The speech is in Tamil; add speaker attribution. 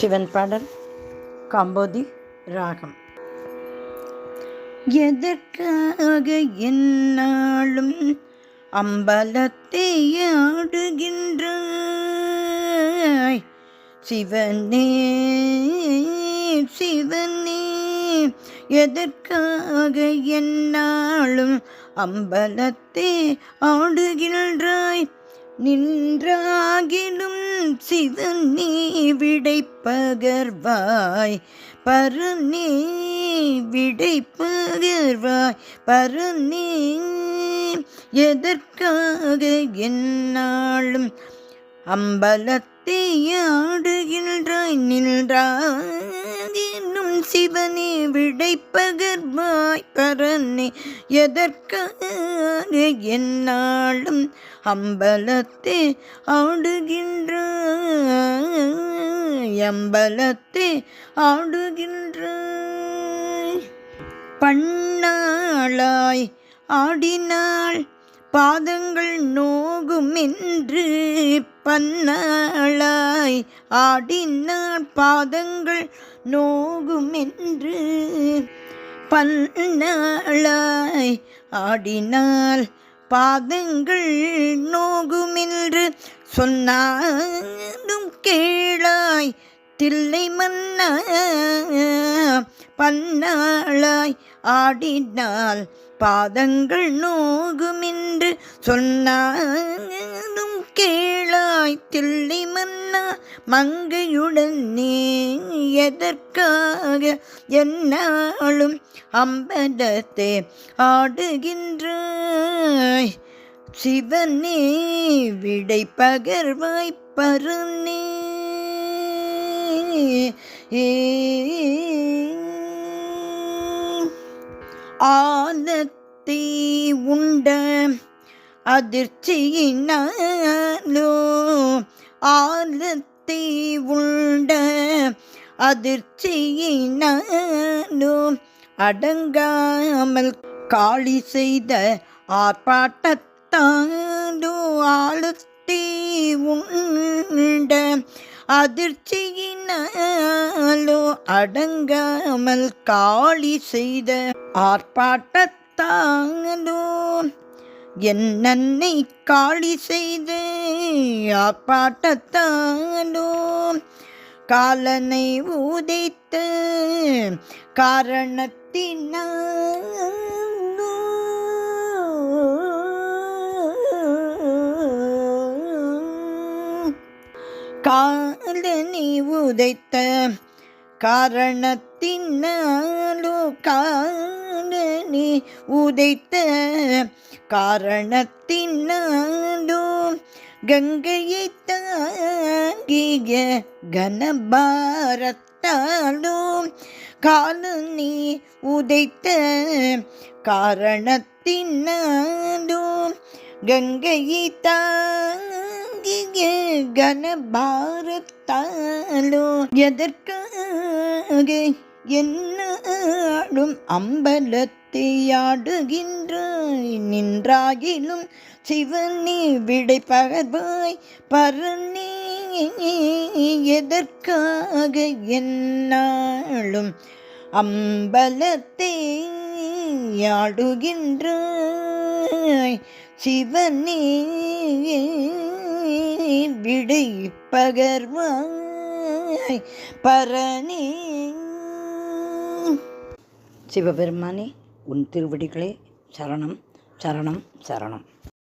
Speaker 1: சிவன் பாடல் காம்போதி ராகம். எதற்காக என்னாலும் அம்பலத்தை ஆடுகின்றாய் சிவனே சிவனே, எதற்காக என்னாலும் அம்பலத்தை ஆடுகின்றாய்? நின்றாகிலும் சிவனே விடை பகர்வாய், பரனே விடை பகர்வாய், பரனே. எதற்காக என்னாலும் அம்பலத்தை ஆடுகின்றாய்? நின்றாகிலும் சிவனே விடை பகர்வாய், பரனே. எதற்காக என்னாலும் அம்பலத்தை ஆடுகின்றாய், அம்பலத்தை ஆடுகின்றாய். பண்ணாளாய் ஆடினாள் பாதங்கள் நோகுமென்று, பன்னாளாய் ஆடினாள் பாதங்கள் நோகுமென்று, பன்னாளாய் ஆடினாள் பாதங்கள் நோகுமென்று சொன்னாலும் கேளாய் தில்லை மன்னா. பன்னாளாய் ஆடினால் பாதங்கள் நோகுமென்று சொன்னாலும் கேளாய் தில்லை மன்னா. மங்கையுடன் நீ எதற்காக என்னாலும் அம்பலத்தை ஆடுகின்றாய்? சிவனே விடை பகர்வாய், பரனே. ஆலத்தை உண்ட அதிர்ச்சியினாலோ, ஆலத்தை உண்ட அதிர்ச்சியினாலோ அடங்காமல் காளி செய்த ஆர்ப்பாட்டத்தாலோ, ஆலத்தை உண்ட அதிர்ச்சியினாலோ அடங்காமல் காளி செய்த ஆர்ப்பாட்டத்தாலோ, என்னை காளி செய்த ஆர்ப்பாட்டத்தாலோ காலனை உதைத்த காரணத்தினாலோ, காலனை உதைத்த காரணத்தினாலோ, காலனை உதைத்த காரணத்தினாலோ கங்கையை தாங்கிய கனபாரத்தாலோ, காலனை உதைத்த காரணத்தினாலோ கங்கையை தாங்கிய கனபாரத்தாலோ எதற்காக என்னாலும் அம்பலத்தை ஆடுகின்றாய்? நின்றாகிலும் சிவனே விடை பகர்வாய், பரனே. எதற்காக என்னாலும் அம்பலத்தை ஆடுகின்றாய்? சிவனே விடை பகர்வாய், பரனே. சிவபெருமானே, உன் திருவடிகளே சரணம் சரணம் சரணம்.